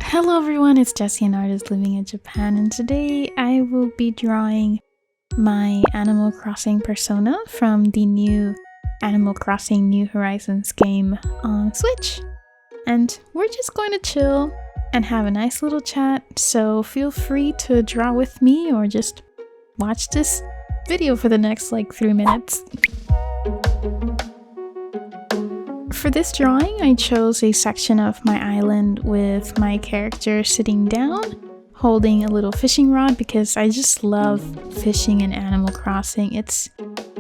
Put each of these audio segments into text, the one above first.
Hello everyone, it's Jessie, an artist living in Japan, and today I will be drawing my Animal Crossing persona from the new Animal Crossing New Horizons game on Switch. And we're just going to chill and have a nice little chat, so feel free to draw with me or just watch this video for the next like 3 minutes. For this drawing, I chose a section of my island with my character sitting down, holding a little fishing rod because I just love fishing in Animal Crossing. It's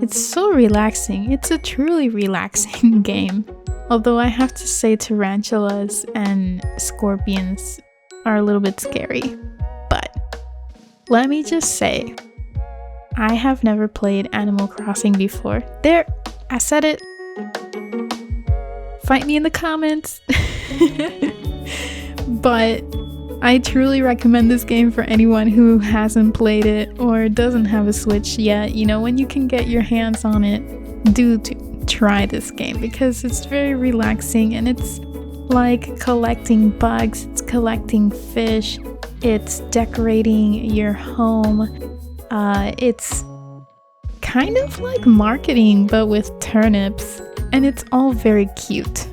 so relaxing. It's a truly relaxing game. Although I have to say tarantulas and scorpions are a little bit scary. But let me just say, I have never played Animal Crossing before. There, I said it. Fight me in the comments. But I truly recommend this game for anyone who hasn't played it or doesn't have a Switch yet. You know, when you can get your hands on it, do try this game because it's very relaxing and it's like collecting bugs, it's collecting fish, it's decorating your home. It's kind of like marketing but with turnips. And it's all very cute.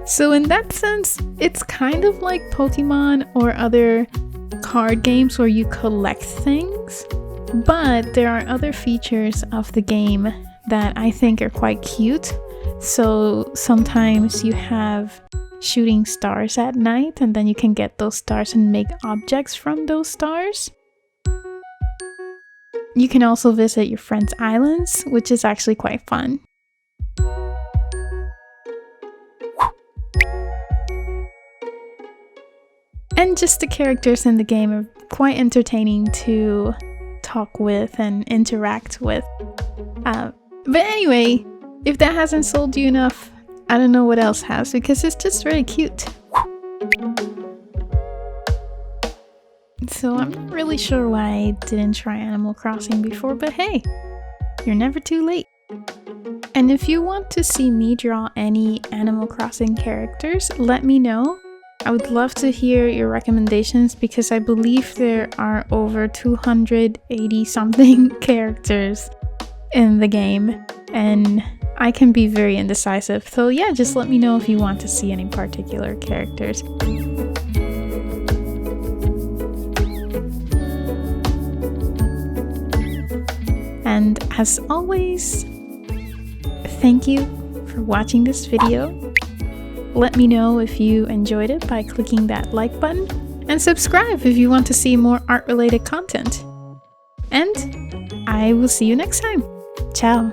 So in that sense, it's kind of like Pokemon or other card games where you collect things. But there are other features of the game that I think are quite cute. So sometimes you have shooting stars at night and then you can get those stars and make objects from those stars. You can also visit your friends' islands, which is actually quite fun. And just the characters in the game are quite entertaining to talk with and interact with. But anyway, if that hasn't sold you enough, I don't know what else has, because it's just very cute. So I'm not really sure why I didn't try Animal Crossing before, but hey, you're never too late. And if you want to see me draw any Animal Crossing characters, let me know. I would love to hear your recommendations because I believe there are over 280 something characters in the game and I can be very indecisive. So yeah, just let me know if you want to see any particular characters. And as always, thank you for watching this video. Let me know if you enjoyed it by clicking that like button and subscribe if you want to see more art-related content. And I will see you next time. Ciao!